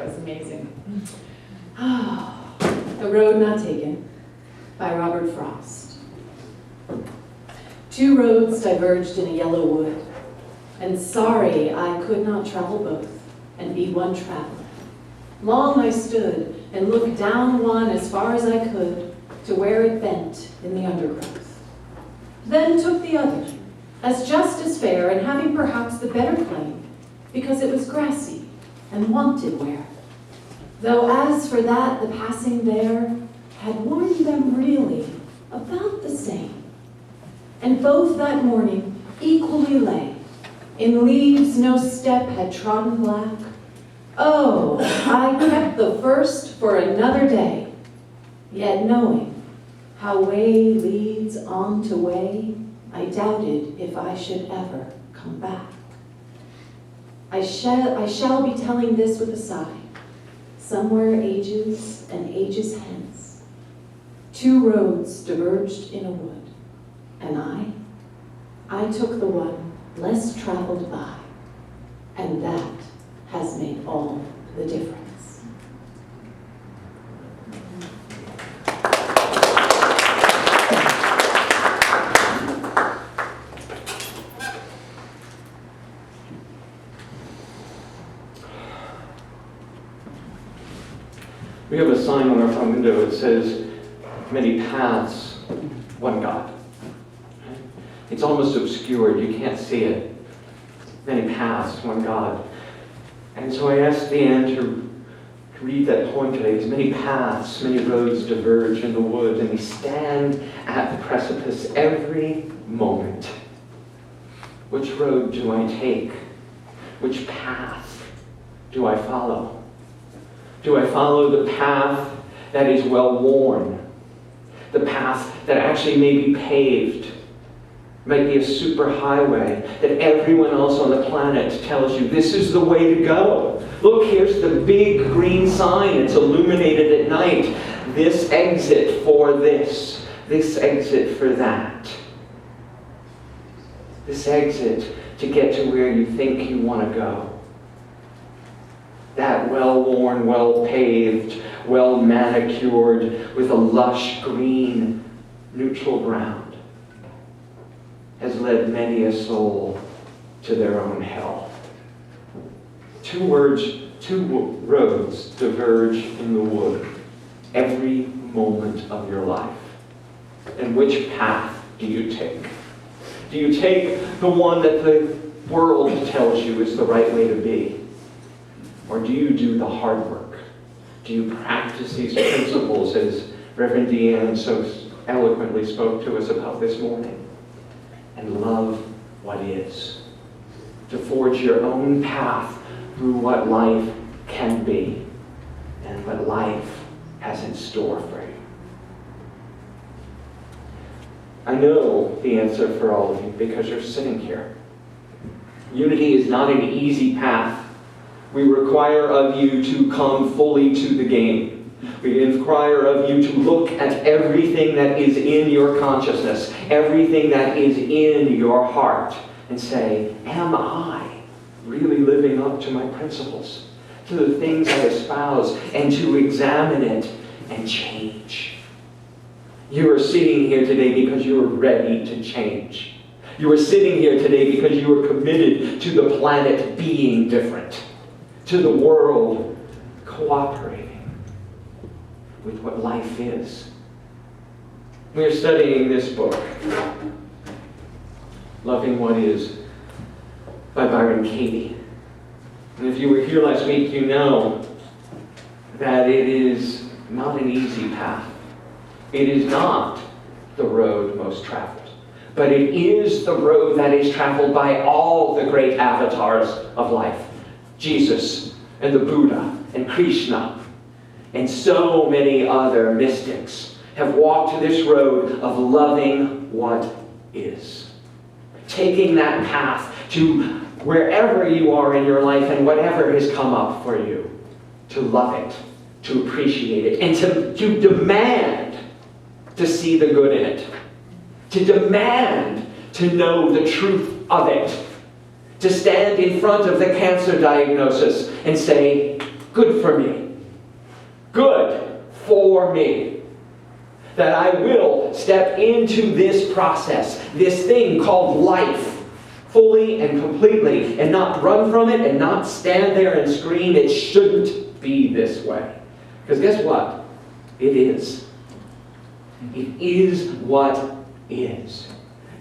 That was amazing. The Road Not Taken by Robert Frost. Two roads diverged in a yellow wood, and sorry I could not travel both and be one traveler. Long I stood and looked down one as far as I could to where it bent in the undergrowth. Then took the other, as just as fair and having perhaps the better claim, because it was grassy and wanted wear. Though as for that, the passing there had warned them really about the same. And both that morning equally lay, in leaves no step had trodden black. Oh, I kept the first for another day, yet knowing how way leads on to way, I doubted if I should ever come back. I shall be telling this with a sigh, somewhere ages and ages hence. Two roads diverged in a wood, and I took the one less traveled by, and that has made all the difference. We have a sign on our front window that says, many paths, one God. It's almost obscured, you can't see it. Many paths, one God. And so I asked Dan to read that poem today, because many paths, many roads diverge in the wood, and we stand at the precipice every moment. Which road do I take? Which path do I follow? Do I follow the path that is well worn? The path that actually may be paved, might be a super highway that everyone else on the planet tells you this is the way to go. Look, here's the big green sign. It's illuminated at night. This exit for this exit for that. This exit to get to where you think you want to go. That well-worn, well-paved, well-manicured, with a lush green neutral ground, has led many a soul to their own hell. Two roads diverge in the wood every moment of your life. And which path do you take? Do you take the one that the world tells you is the right way to be? Or do you do the hard work? Do you practice these principles as Reverend Deanne so eloquently spoke to us about this morning? And love what is. To forge your own path through what life can be and what life has in store for you. I know the answer for all of you because you're sitting here. Unity is not an easy path. We require of you to come fully to the game. We require of you to look at everything that is in your consciousness, everything that is in your heart, and say, am I really living up to my principles, to the things I espouse, and to examine it and change? You are sitting here today because you are ready to change. You are sitting here today because you are committed to the planet being different, to the world cooperating with what life is. We are studying this book, Loving What Is, by Byron Katie. And if you were here last week, you know that it is not an easy path. It is not the road most traveled, but it is the road that is traveled by all the great avatars of life. Jesus and the Buddha and Krishna and so many other mystics have walked this road of loving what is. Taking that path to wherever you are in your life and whatever has come up for you, to love it, to appreciate it, and to demand to see the good in it, to demand to know the truth of it, to stand in front of the cancer diagnosis and say, good for me. Good for me. That I will step into this process, this thing called life, fully and completely, and not run from it and not stand there and scream, it shouldn't be this way. Because guess what? It is. It is what is.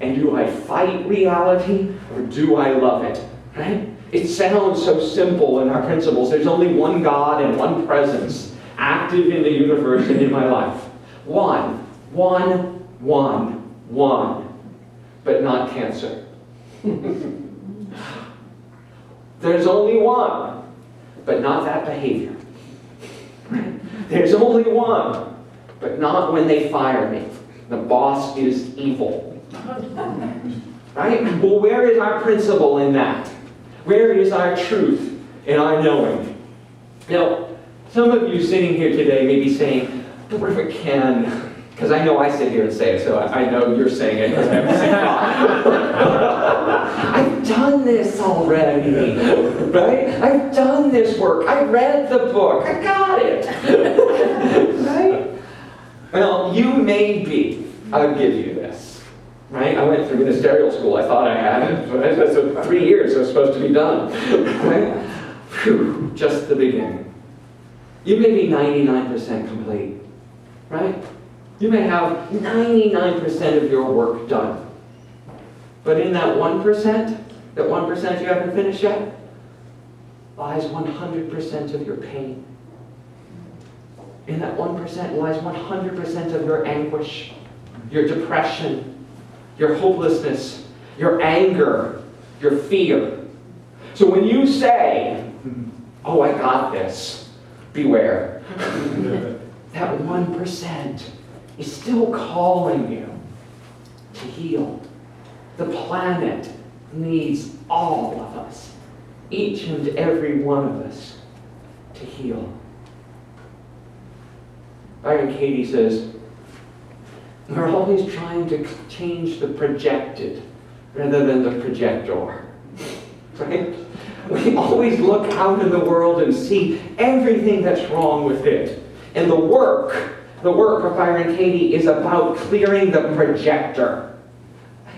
And do I fight reality or do I love it? Right? It sounds so simple in our principles. There's only one God and one presence active in the universe and in my life. One. But not cancer. There's only one, but not that behavior. There's only one, but not when they fire me. The boss is evil. Right? Well, where is our principle in that? Where is our truth in our knowing? Now, some of you sitting here today may be saying, Dr. Ken, because I know I sit here and say it, so I know you're saying it because I have the same thought. I've done this already, right? I've done this work. I read the book. I got it. Right? Well, you may be. I'll give you this. Right? I went through ministerial school. I thought I had it. So 3 years it was supposed to be done. Right? Phew, just the beginning. You may be 99% complete. Right? You may have 99% of your work done. But in that 1% you haven't finished yet, lies 100% of your pain. In that 1% lies 100% of your anguish, your depression, your hopelessness, your anger, your fear. So when you say, oh, I got this, beware. That 1% is still calling you to heal. The planet needs all of us, each and every one of us, to heal. Byron Katie says, we're always trying to change the projected rather than the projector. Right? We always look out in the world and see everything that's wrong with it. And the work of Byron Katie is about clearing the projector.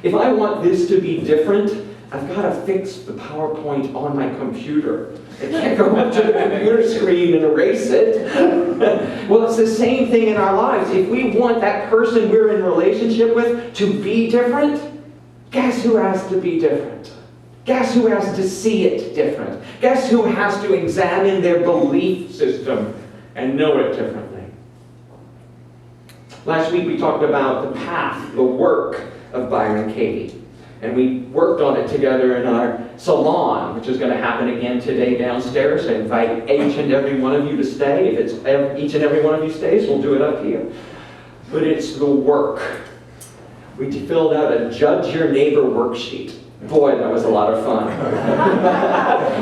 If I want this to be different, I've got to fix the PowerPoint on my computer. I can't go up to the computer screen and erase it. Well, it's the same thing in our lives. If we want that person we're in relationship with to be different, guess who has to be different? Guess who has to see it different? Guess who has to examine their belief system and know it differently? Last week we talked about the path, the work of Byron Katie. And we worked on it together in our salon, which is going to happen again today downstairs. I invite each and every one of you to stay. If it's each and every one of you stays, we'll do it up here. But it's the work. We filled out a Judge Your Neighbor worksheet. Boy, that was a lot of fun.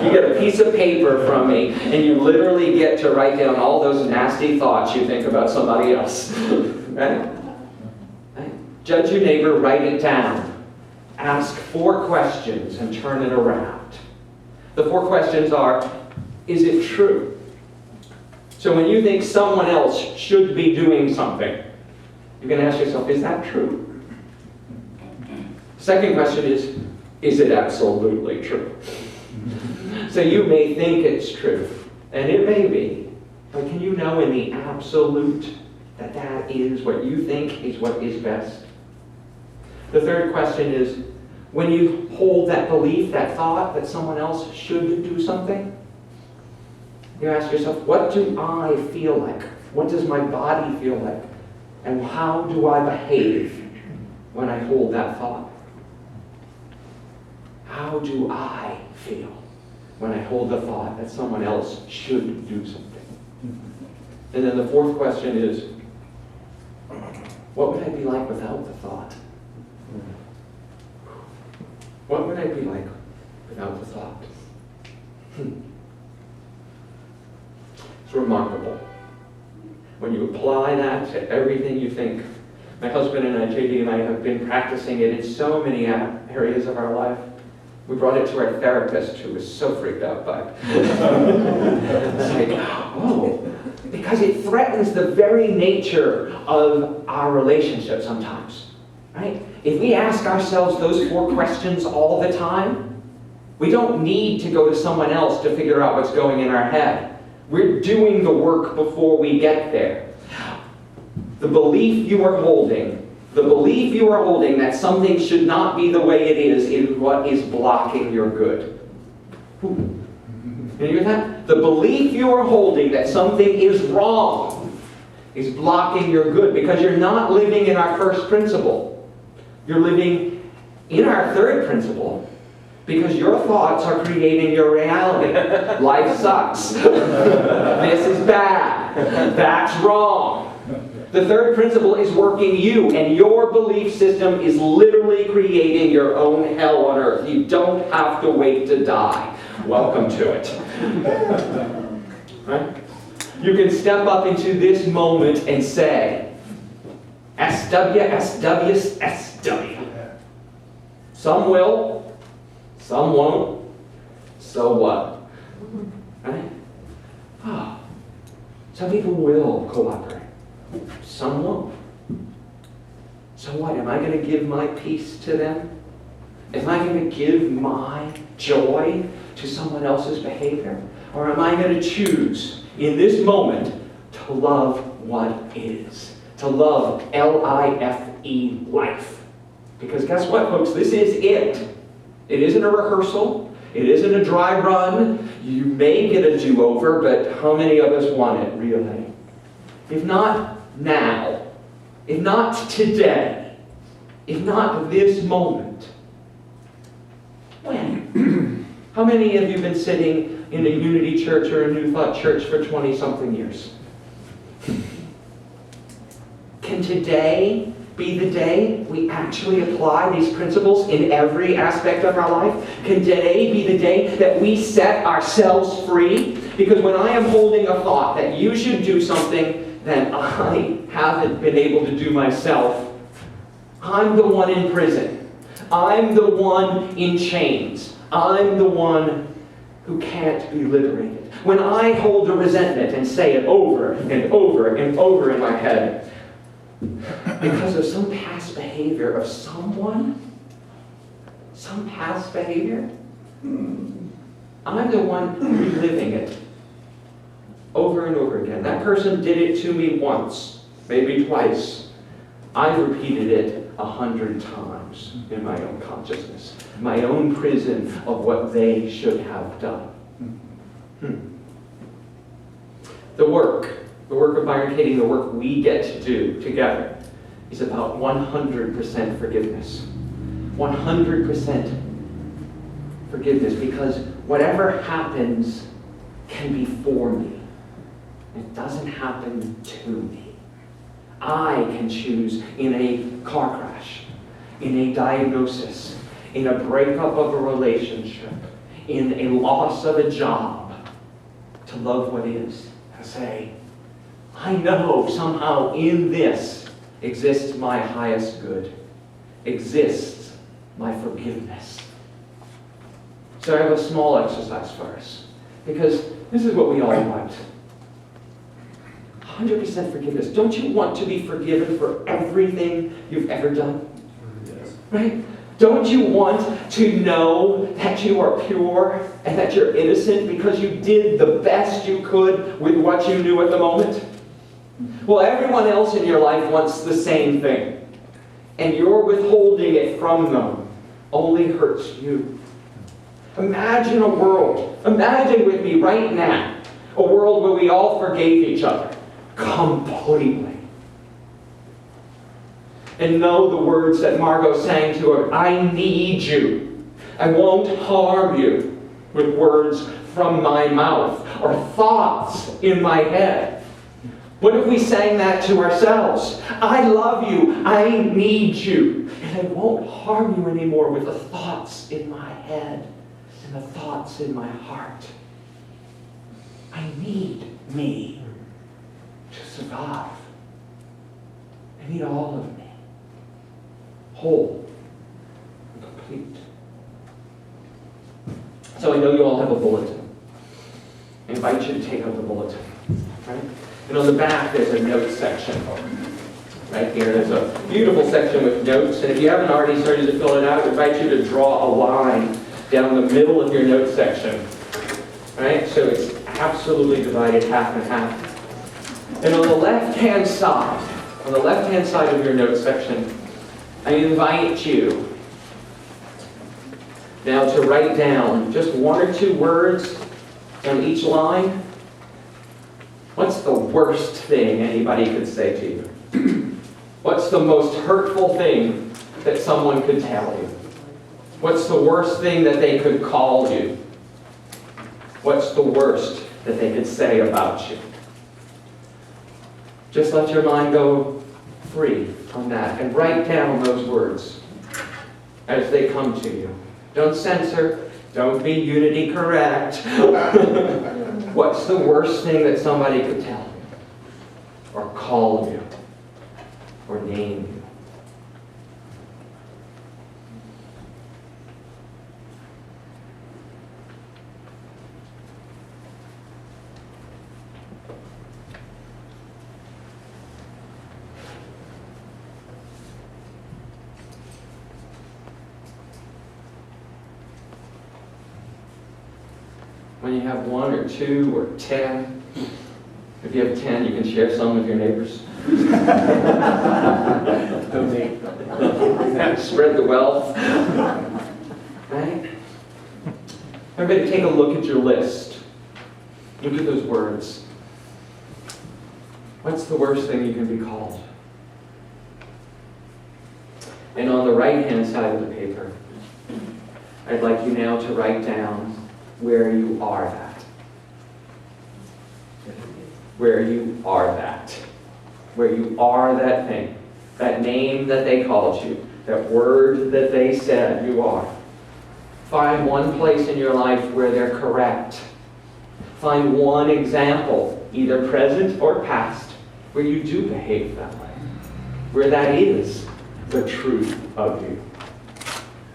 You get a piece of paper from me, and you literally get to write down all those nasty thoughts you think about somebody else. Right? Judge your neighbor, write it down. Ask 4 questions and turn it around. The 4 questions are, is it true? So when you think someone else should be doing something, you can ask yourself, is that true? Second question is it absolutely true? So you may think it's true, and it may be, but can you know in the absolute that that is what you think is what is best? The third question is, when you hold that belief, that thought that someone else should do something, you ask yourself, what do I feel like? What does my body feel like? And how do I behave when I hold that thought? How do I feel when I hold the thought that someone else should do something? And then the fourth question is, what would I be like without the thought? What would I be like without the thought? It's remarkable. When you apply that to everything you think. My husband and I, JD and I, have been practicing it in so many areas of our life. We brought it to our therapist, who was so freaked out by it. It's like, threatens the very nature of our relationship sometimes, right? If we ask ourselves those 4 questions all the time, we don't need to go to someone else to figure out what's going in our head. We're doing the work before we get there. The belief you are holding that something should not be the way it is what is blocking your good. Can you hear that? The belief you are holding that something is wrong is blocking your good, because you're not living in our first principle. You're living in our third principle, because your thoughts are creating your reality. Life sucks. This is bad. That's wrong. The third principle is working you, and your belief system is literally creating your own hell on earth. You don't have to wait to die. Welcome to it. Right? You can step up into this moment and say, SW, SW, SW. Some will, some won't. So what? Right? Oh. Some people will cooperate. Some won't. So what? Am I going to give my peace to them? Am I going to give my joy to someone else's behavior? Or am I going to choose in this moment to love what is? To love L-I-F-E, life. Because guess what, folks? This is it. It isn't a rehearsal. It isn't a dry run. You may get a do-over, but how many of us want it, really? If not now, if not today, if not this moment, when? How many of you have been sitting in a Unity church or a New Thought church for 20-something years? Can today be the day we actually apply these principles in every aspect of our life? Can today be the day that we set ourselves free? Because when I am holding a thought that you should do something that I haven't been able to do myself, I'm the one in prison. I'm the one in chains. I'm the one who can't be liberated. When I hold a resentment and say it over and over and over in my head, because of some past behavior of someone, some past behavior, I'm the one reliving it over and over again. That person did it to me once, maybe twice. I've repeated it 100 times in my own consciousness, my own prison of what they should have done. The work of Byron Katie, the work we get to do together, is about 100% forgiveness. 100% forgiveness, because whatever happens can be for me. It doesn't happen to me. I can choose in a car crash, in a diagnosis, in a breakup of a relationship, in a loss of a job, to love what is, and say, I know somehow in this exists my highest good, exists my forgiveness. So I have a small exercise for us, because this is what we all want. 100% forgiveness. Don't you want to be forgiven for everything you've ever done? Yes. Right? Don't you want to know that you are pure and that you're innocent because you did the best you could with what you knew at the moment? Well, everyone else in your life wants the same thing. And your withholding it from them only hurts you. Imagine a world, imagine with me right now, a world where we all forgave each other completely. And know the words that Margot sang to her, I need you. I won't harm you with words from my mouth or thoughts in my head. What if we sang that to ourselves? I love you. I need you. And I won't harm you anymore with the thoughts in my head and the thoughts in my heart. I need me to survive. I need all of me. Whole and complete. So I know you all have a bulletin. I invite you to take out the bulletin. Right? And on the back, there's a notes section. Right here, there's a beautiful section with notes. And if you haven't already started to fill it out, I invite you to draw a line down the middle of your notes section. Right? So it's absolutely divided half and half. And on the left-hand side of your notes section, I invite you now to write down just one or two words on each line. What's the worst thing anybody could say to you? What's the most hurtful thing that someone could tell you? What's the worst thing that they could call you? What's the worst that they could say about you? Just let your mind go free on that and write down those words as they come to you. Don't censor. Don't be unity correct. What's the worst thing that somebody could tell you? Or call you? Or name you? When you have 1 or 2 or 10, if you have 10, you can share some with your neighbors. Spread the wealth. Right? Everybody take a look at your list. Look at those words. What's the worst thing you can be called? And on the right-hand side of the paper, I'd like you now to write down where you are that. Where you are that. Where you are that thing. That name that they called you. That word that they said you are. Find one place in your life where they're correct. Find one example, either present or past, where you do behave that way. Where that is the truth of you.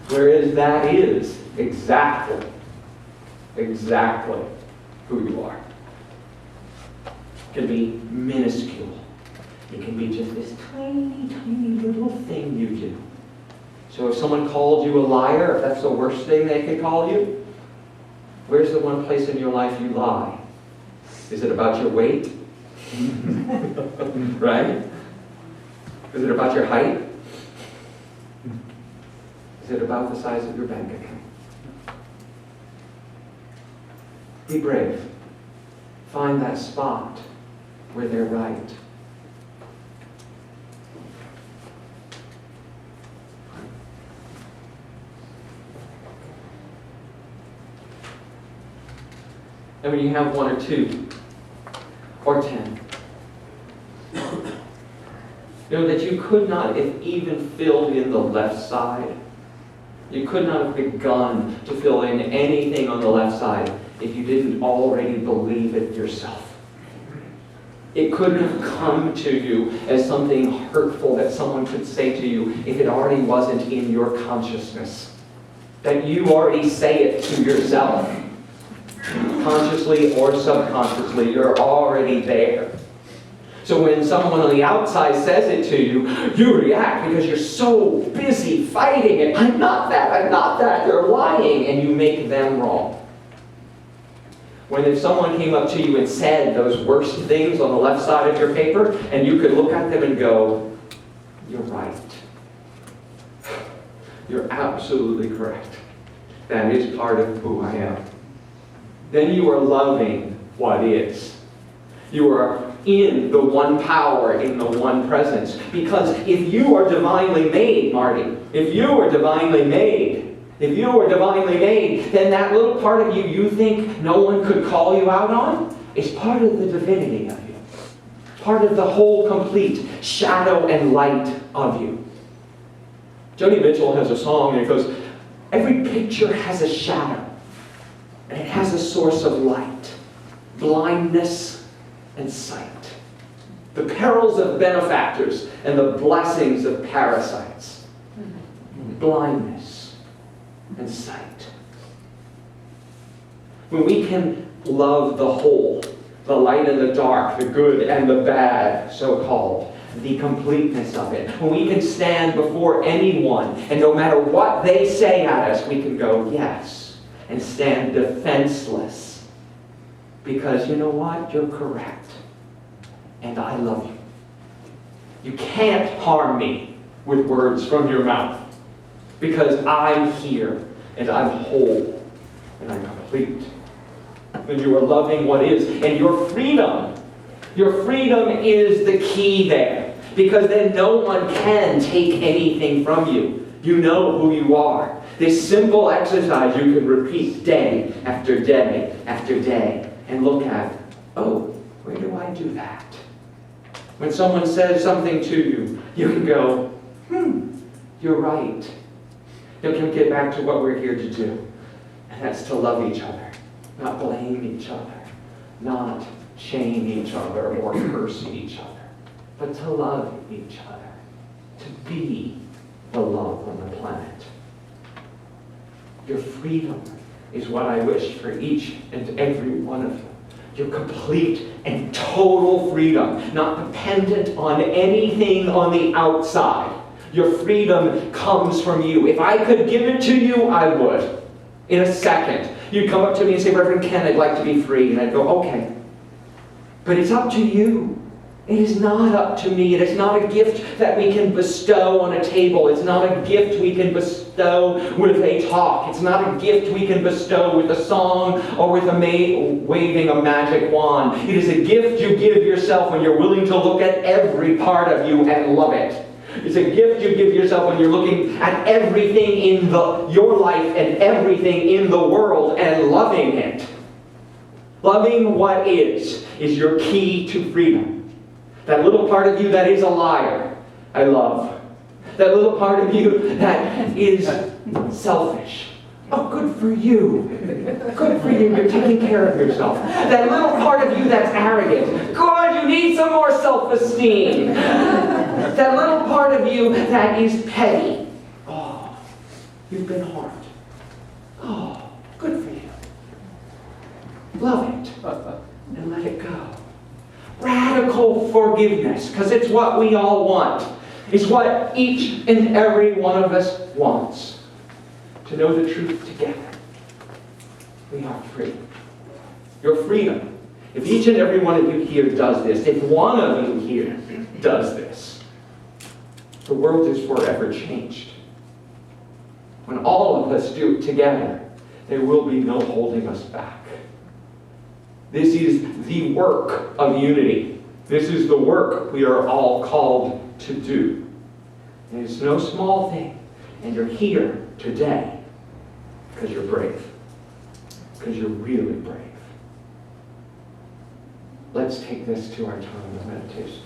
Whereas that is exactly who you are. It can be minuscule. It can be just this tiny, tiny little thing you do. So if someone called you a liar, if that's the worst thing they could call you, where's the one place in your life you lie? Is it about your weight? Right? Is it about your height? Is it about the size of your bank account? Be brave. Find that spot where they're right. And when you have 1 or 2 or 10, know that you could not have even filled in the left side. You could not have begun to fill in anything on the left side if you didn't already believe it yourself. It couldn't have come to you as something hurtful that someone could say to you if it already wasn't in your consciousness. That you already say it to yourself. Consciously or subconsciously, you're already there. So when someone on the outside says it to you, you react because you're so busy fighting it. I'm not that, they're lying, and you make them wrong. When if someone came up to you and said those worst things on the left side of your paper, and you could look at them and go, you're right. You're absolutely correct. That is part of who I am. Then you are loving what is. You are in the one power, in the one presence. Because if you are divinely made, Marty, if you are divinely made, then that little part of you you think no one could call you out on is part of the divinity of you. Part of the whole complete shadow and light of you. Joni Mitchell has a song and it goes, every picture has a shadow. And it has a source of light, blindness, and sight. The perils of benefactors and the blessings of parasites. Blindness and sight. When we can love the whole, the light and the dark, the good and the bad, so-called, the completeness of it. When we can stand before anyone, and no matter what they say at us, we can go, yes, and stand defenseless. Because you know what? You're correct. And I love you. You can't harm me with words from your mouth. Because I'm here, and I'm whole, and I'm complete. When you are loving what is, and your freedom is the key there. Because then no one can take anything from you. You know who you are. This simple exercise you can repeat day after day after day, and look at, oh, where do I do that? When someone says something to you, you can go, you're right. You can get back to what we're here to do. And that's to love each other, not blame each other, not shame each other or curse each other, but to love each other, to be the love on the planet. Your freedom is what I wish for each and every one of you. Your complete and total freedom, not dependent on anything on the outside. Your freedom comes from you. If I could give it to you, I would. In a second. You'd come up to me and say, Reverend Ken, I'd like to be free. And I'd go, okay. But it's up to you. It is not up to me. It is not a gift that we can bestow on a table. It's not a gift we can bestow with a talk. It's not a gift we can bestow with a song or with waving a magic wand. It is a gift you give yourself when you're willing to look at every part of you and love it. It's a gift you give yourself when you're looking at everything in your life and everything in the world and loving it. Loving what is your key to freedom. That little part of you that is a liar, I love. That little part of you that is selfish. Oh, good for you. Good for you. You're taking care of yourself. That little part of you that's arrogant. Good, you need some more self-esteem. That little part of you that is petty. Oh, you've been harmed. Oh, good for you. Love it. And let it go. Radical forgiveness, because it's what we all want. It's what each and every one of us wants. To know the truth together. We are free. Your freedom. If each and every one of you here does this, if one of you here does this, the world is forever changed. When all of us do it together, there will be no holding us back. This is the work of unity. This is the work we are all called to do. And it's no small thing. And you're here today because you're brave. Because you're really brave. Let's take this to our time of meditation.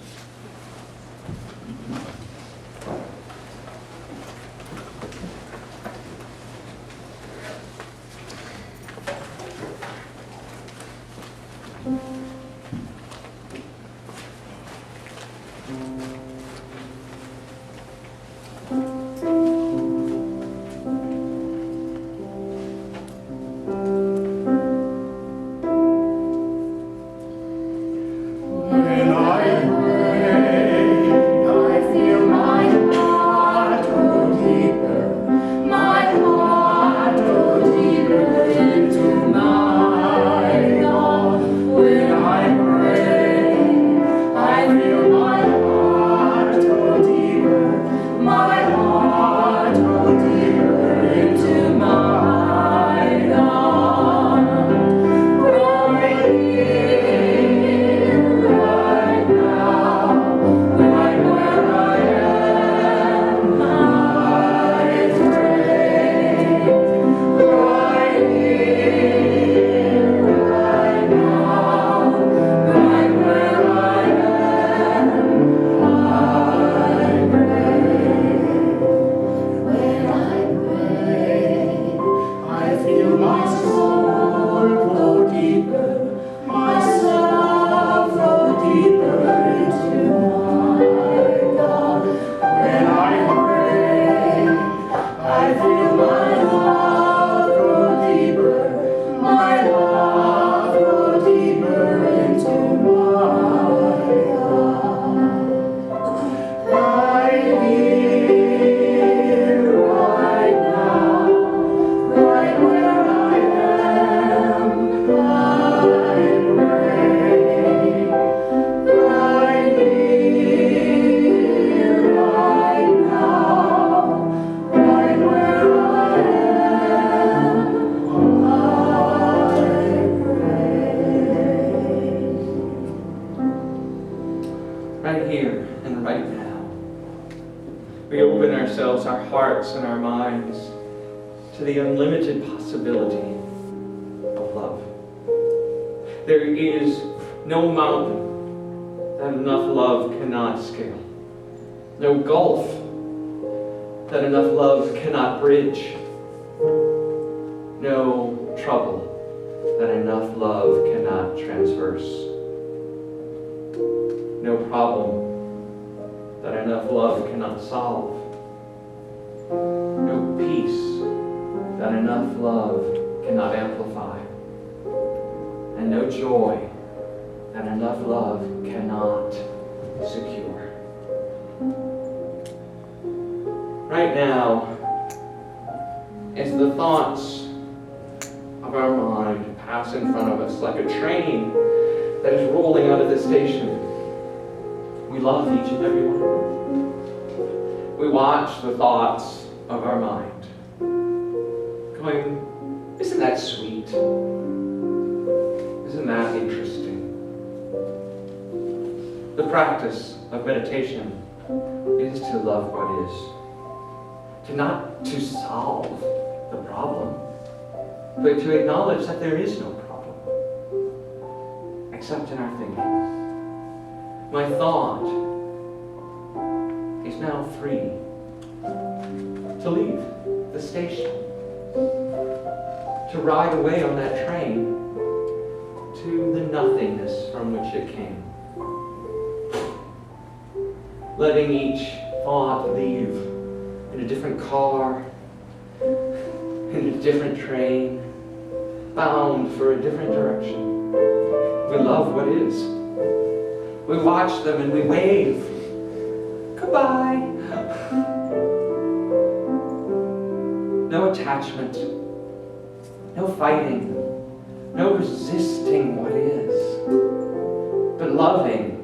right here and right now. We open ourselves, our hearts and our minds to the unlimited possibility of love. There is no mountain that enough love cannot scale. No gulf that enough love cannot bridge. No trouble that enough love cannot transverse. No problem that enough love cannot solve. No peace that enough love cannot amplify. And no joy that enough love cannot secure. Right now, as the thoughts of our mind pass in front of us like a train that is rolling out of the station, we love each and every one. We watch the thoughts of our mind, going, isn't that sweet? Isn't that interesting? The practice of meditation is to love what is. Not to solve the problem, but to acknowledge that there is no problem, except in our thinking. My thought is now free to leave the station, to ride away on that train to the nothingness from which it came. Letting each thought leave in a different car, in a different train, bound for a different direction. We love what is. We watch them and we wave. Goodbye. No attachment, no fighting, no resisting what is, but loving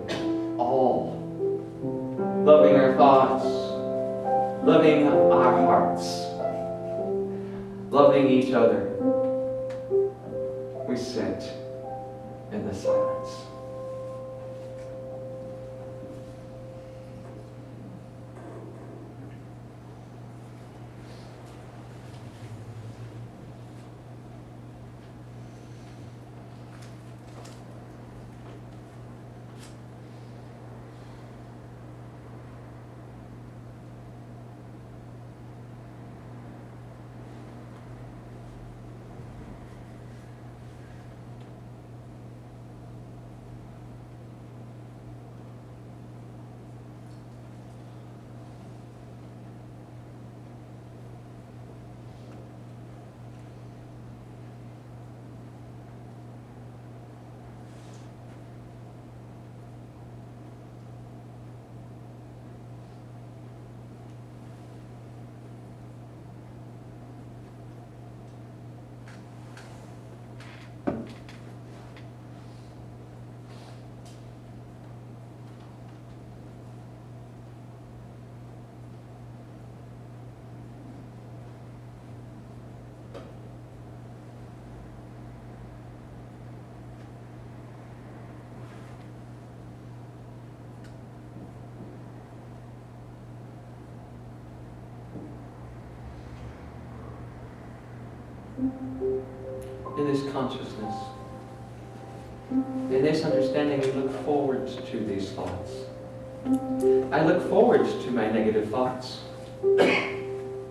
all. Loving our thoughts, loving our hearts, loving each other. We sit in the silence. In this consciousness, in this understanding, we look forward to these thoughts. I look forward to my negative thoughts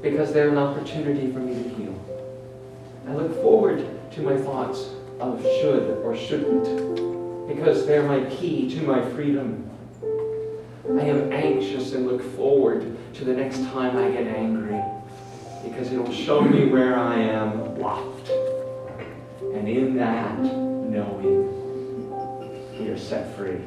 because they're an opportunity for me to heal. I look forward to my thoughts of should or shouldn't because they're my key to my freedom. I am anxious and look forward to the next time I get angry because it'll show me where I am blocked. And in that knowing, we are set free.